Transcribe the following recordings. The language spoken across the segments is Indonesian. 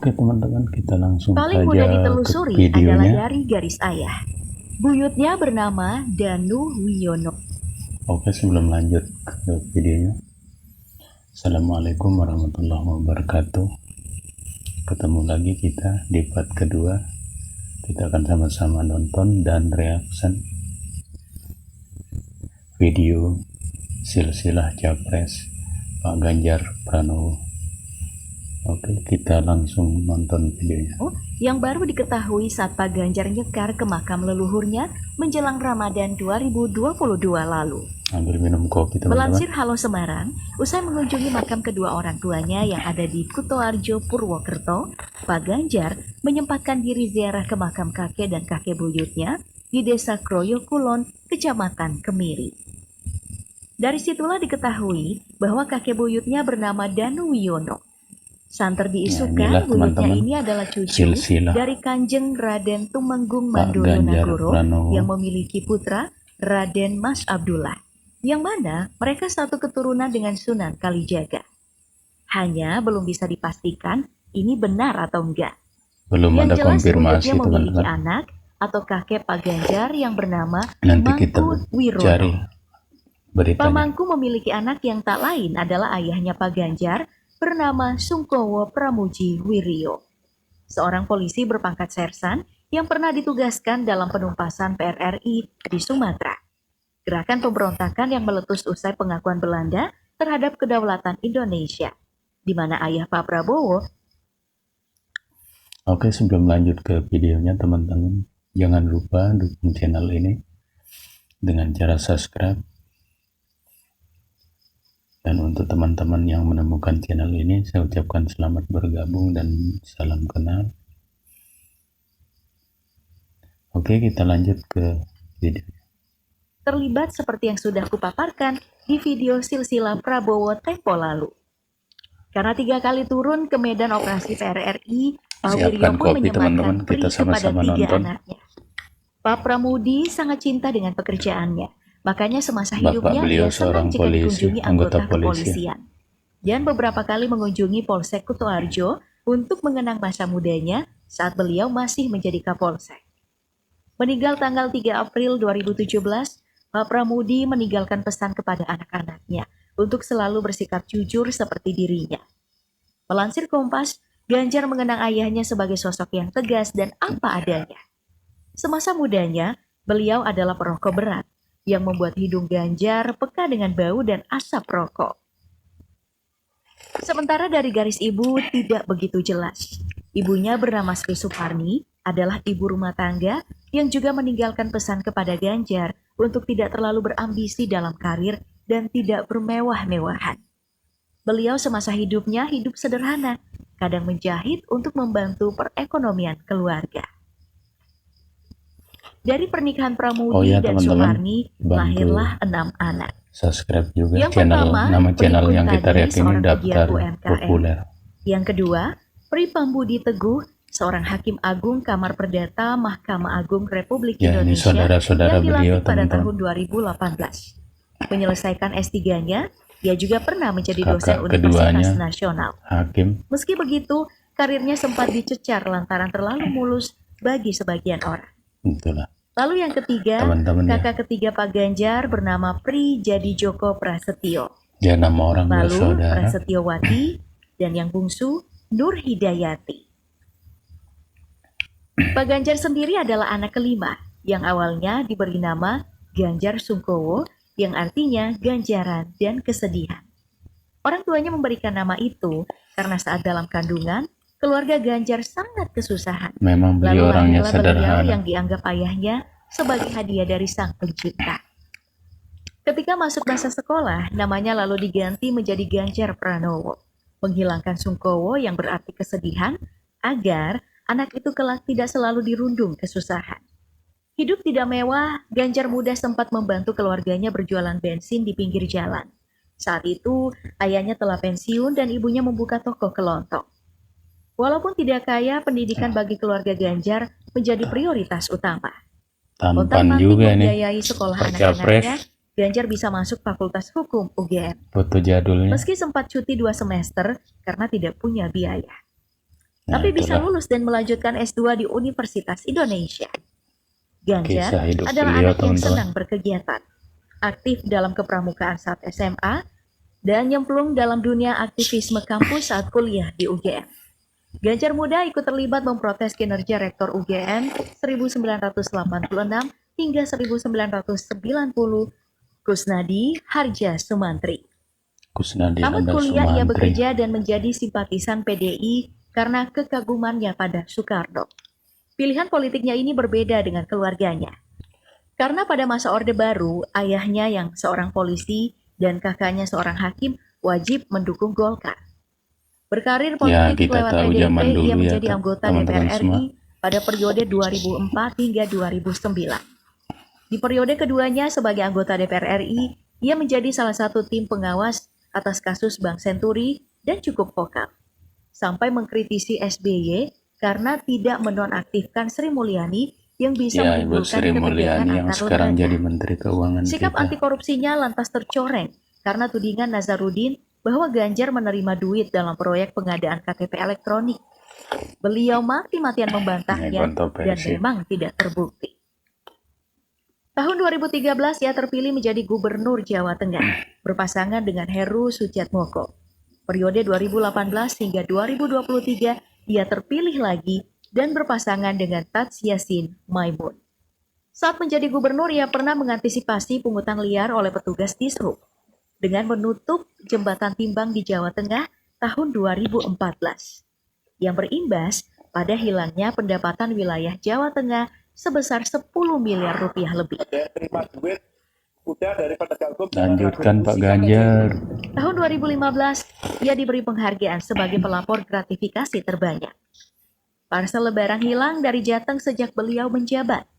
Oke teman-teman, kita langsung Paling mudah saja ke ditelusuri adalah videonya. dari garis ayah. Buyutnya bernama Danu Wiono. Oke, sebelum lanjut ke videonya, Assalamualaikum warahmatullahi wabarakatuh. Ketemu lagi kita di part kedua. Kita akan sama-sama nonton dan reaction video silsilah Capres Pak Ganjar Pranowo. Oke, kita langsung nonton videonya. Yang baru diketahui saat Pak Ganjar nyekar ke makam leluhurnya menjelang Ramadan 2022 lalu. Ambil minum kopi teman-teman. Melansir Halo Semarang, usai mengunjungi makam kedua orang tuanya yang ada di Kutoarjo, Purwokerto, Pak Ganjar menyempatkan diri ziarah ke makam kakek dan kakek buyutnya di Desa Kroyo Kulon, Kecamatan Kemiri. Dari situlah diketahui bahwa kakek buyutnya bernama Danu Wiono. Santer diisukan buyutnya ini adalah cucu dari Kanjeng Raden Tumenggung Mandoyo yang memiliki putra Raden Mas Abdullah, yang mana mereka satu keturunan dengan Sunan Kalijaga. Hanya belum bisa dipastikan ini benar atau enggak. Belum yang ada jelas konfirmasi buyutnya memiliki teman-teman. anak atau kakek Pak Ganjar yang bernama Nanti kita Mangku cari Wirono. Pak beritanya. Mangku memiliki anak yang tak lain adalah ayahnya Pak Ganjar bernama Sungkowo Pramuji Wiryo, seorang polisi berpangkat sersan yang pernah ditugaskan dalam penumpasan PRRI di Sumatera. Gerakan pemberontakan yang meletus usai pengakuan Belanda terhadap kedaulatan Indonesia, di mana ayah Pak Prabowo. Oke, sebelum lanjut ke videonya teman-teman, jangan lupa dukung channel ini dengan cara subscribe. Dan untuk teman-teman yang menemukan channel ini, saya ucapkan selamat bergabung dan salam kenal. Oke, kita lanjut ke video. Terlibat seperti yang sudah kupaparkan di video silsilah Prabowo tempo lalu. Karena 3 kali turun ke medan operasi PRRI, Pak Wiryo pun menyematkan pri kepada 3 anaknya. Pak Pramudi sangat cinta dengan pekerjaannya. Makanya semasa hidupnya dia senang jika dikunjungi anggota kepolisian. Dan beberapa kali mengunjungi Polsek Kutoarjo untuk mengenang masa mudanya saat beliau masih menjadi Kapolsek. Meninggal tanggal 3 April 2017, Pak Pramudi meninggalkan pesan kepada anak-anaknya untuk selalu bersikap jujur seperti dirinya. Melansir Kompas, Ganjar mengenang ayahnya sebagai sosok yang tegas dan apa adanya. Semasa mudanya, beliau adalah perokok berat yang membuat hidung Ganjar peka dengan bau dan asap rokok. Sementara dari garis ibu tidak begitu jelas. Ibunya bernama Sri Suparni, adalah ibu rumah tangga yang juga meninggalkan pesan kepada Ganjar untuk tidak terlalu berambisi dalam karir dan tidak bermewah-mewahan. Beliau semasa hidupnya hidup sederhana, kadang menjahit untuk membantu perekonomian keluarga. Dari pernikahan Pramudi dan Suparni lahirlah 6 anak. Subscribe juga yang channel, pertama, nama channel yang kita lihat ini daftar populer. Yang kedua, Pri Pambudi Teguh, seorang hakim agung Kamar Perdata Mahkamah Agung Republik Indonesia yang dilantik pada tahun 2018. Menyelesaikan S3-nya, dia juga pernah menjadi dosen Universitas Nasional. Hakim. Meski begitu, karirnya sempat dicecar lantaran terlalu mulus bagi sebagian orang. Itulah. Lalu yang ketiga, kakak ketiga Pak Ganjar bernama Pri Jadi Joko Prasetyo. Ya, nama orang lalu Prasetyowati dan yang bungsu Nur Hidayati. Pak Ganjar sendiri adalah anak kelima yang awalnya diberi nama Ganjar Sungkowo yang artinya ganjaran dan kesedihan. Orang tuanya memberikan nama itu karena saat dalam kandungan keluarga Ganjar sangat kesusahan. Memang beliau orangnya sederhana. Yang dianggap ayahnya sebagai hadiah dari Sang Pencipta. Ketika masuk masa sekolah, namanya lalu diganti menjadi Ganjar Pranowo, menghilangkan Sungkowo yang berarti kesedihan, agar anak itu kelak tidak selalu dirundung kesusahan. Hidup tidak mewah, Ganjar muda sempat membantu keluarganya berjualan bensin di pinggir jalan. Saat itu, ayahnya telah pensiun dan ibunya membuka toko kelontong. Walaupun tidak kaya, pendidikan bagi keluarga Ganjar menjadi prioritas utama. Tampan juga nih membiayai sekolah anak-anaknya, Ganjar bisa masuk Fakultas Hukum UGM. Foto jadulnya. Meski sempat cuti 2 semester karena tidak punya biaya. Nah, tapi bisa itulah lulus dan melanjutkan S2 di Universitas Indonesia. Ganjar kisah hidup adalah beliau, anak yang teman-teman. senang berkegiatan, aktif dalam kepramukaan saat SMA, dan nyemplung dalam dunia aktivisme kampus saat kuliah di UGM. Ganjar muda ikut terlibat memprotes kinerja Rektor UGM 1986 hingga 1990, Kusnadi Harja Sumantri. Kusnadi Tamat Harja kuliah ia Sumantri. bekerja dan menjadi simpatisan PDI karena kekagumannya pada Soekarno. Pilihan politiknya ini berbeda dengan keluarganya. Karena pada masa Orde Baru, ayahnya yang seorang polisi dan kakaknya seorang hakim wajib mendukung Golkar. Berkarir Ya, politik kita lewat tahu PDIP, zaman ia dulu ya, menjadi anggota teman-teman DPR semua. RI pada periode 2004 hingga 2009. Di periode keduanya sebagai anggota DPR RI, ia menjadi salah satu tim pengawas atas kasus Bank Senturi dan cukup vokal, sampai mengkritisi SBY karena tidak menonaktifkan Sri Mulyani yang bisa Ya, Ibu menimbulkan Sri ketegangan Mulyani yang antar sekarang lembaga. jadi Menteri Keuangan Sikap kita. anti korupsinya lantas tercoreng karena tudingan Nazarudin bahwa Ganjar menerima duit dalam proyek pengadaan KTP elektronik. Beliau mati-matian Ini membantahnya dan kontroversi. memang tidak terbukti. Tahun 2013 ia terpilih menjadi Gubernur Jawa Tengah berpasangan dengan Heru Suciatmoko. Periode 2018 hingga 2023 ia terpilih lagi dan berpasangan dengan Tats Yassin Maimun. Saat menjadi gubernur ia pernah mengantisipasi pungutan liar oleh petugas Dishub dengan menutup jembatan timbang di Jawa Tengah tahun 2014 yang berimbas pada hilangnya pendapatan wilayah Jawa Tengah sebesar 10 miliar rupiah lebih. Lanjutkan Pak Ganjar. Tahun 2015, ia diberi penghargaan sebagai pelapor gratifikasi terbanyak. Parsel lebaran hilang dari Jateng sejak beliau menjabat.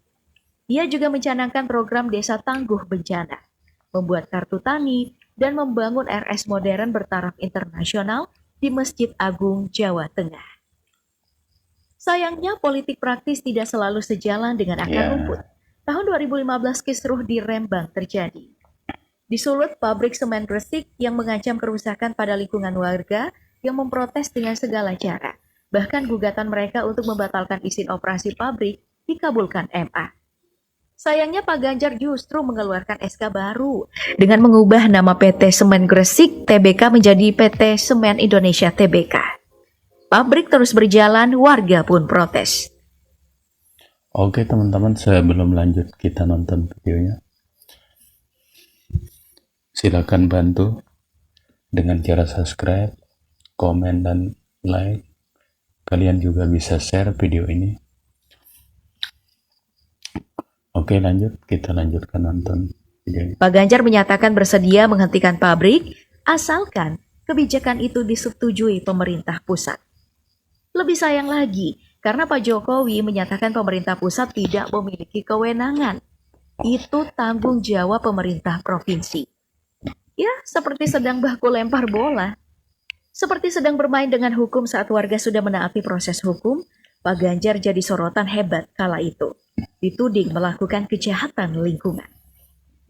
Ia juga mencanangkan program Desa Tangguh Bencana, membuat kartu tani, dan membangun RS modern bertaraf internasional di Masjid Agung Jawa Tengah. Sayangnya politik praktis tidak selalu sejalan dengan akar rumput. Tahun 2015 kisruh di Rembang terjadi. Di Sulut, pabrik semen Gresik yang mengancam kerusakan pada lingkungan warga yang memprotes dengan segala cara. Bahkan gugatan mereka untuk membatalkan izin operasi pabrik dikabulkan MA. Sayangnya Pak Ganjar justru mengeluarkan SK baru dengan mengubah nama PT Semen Gresik Tbk menjadi PT Semen Indonesia Tbk. Pabrik terus berjalan, warga pun protes. Oke teman-teman, sebelum lanjut kita nonton videonya, silakan bantu dengan cara subscribe, komen, dan like. Kalian juga bisa share video ini. Oke, lanjut, kita lanjutkan nonton video ini. Pak Ganjar menyatakan bersedia menghentikan pabrik asalkan kebijakan itu disetujui pemerintah pusat. Lebih sayang lagi, karena Pak Jokowi menyatakan pemerintah pusat tidak memiliki kewenangan. Itu tanggung jawab pemerintah provinsi. Ya, seperti sedang baku lempar bola. Seperti sedang bermain dengan hukum saat warga sudah menaati proses hukum, Pak Ganjar jadi sorotan hebat kala itu. Dituding melakukan kejahatan lingkungan.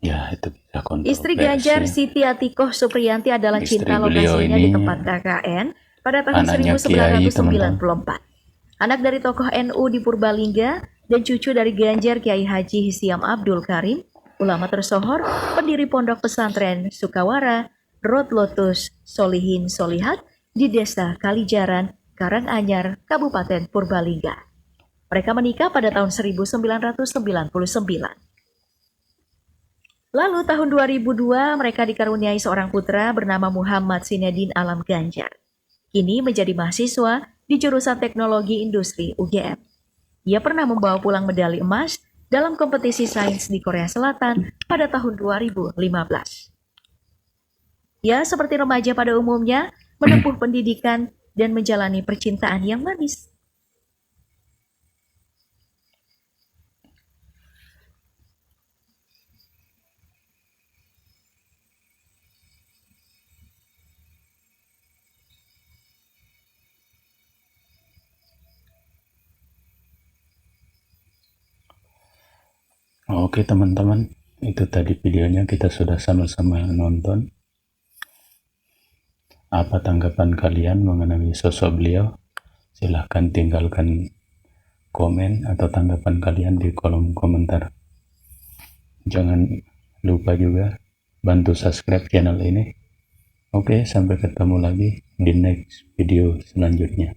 Ya, itu bisa kontroversi. Istri Ganjar, Siti Atikoh Supriyanti adalah Istri cinta beliau lokasinya ini di tempat KKN pada tahun anaknya Kiai, 1994. Anak dari tokoh NU di Purbalingga dan cucu dari Ganjar, Kiai Haji Hisiam Abdul Karim, ulama tersohor, pendiri pondok pesantren Sukawara, Road Lotus, Solihin Solihat di Desa Kalijaran, Karanganyar, Kabupaten Purbalingga. Mereka menikah pada tahun 1999. Lalu tahun 2002 mereka dikaruniai seorang putra bernama Muhammad Sinedin Alam Ganjar. Kini menjadi mahasiswa di jurusan Teknologi Industri UGM. Ia pernah membawa pulang medali emas dalam kompetisi sains di Korea Selatan pada tahun 2015. Ia seperti remaja pada umumnya menempuh pendidikan dan menjalani percintaan yang manis. Oke teman-teman, itu tadi videonya, kita sudah sama-sama nonton. Apa tanggapan kalian mengenai sosok beliau? Silahkan tinggalkan komen atau tanggapan kalian di kolom komentar. Jangan lupa juga bantu subscribe channel ini. Oke, sampai ketemu lagi di next video selanjutnya.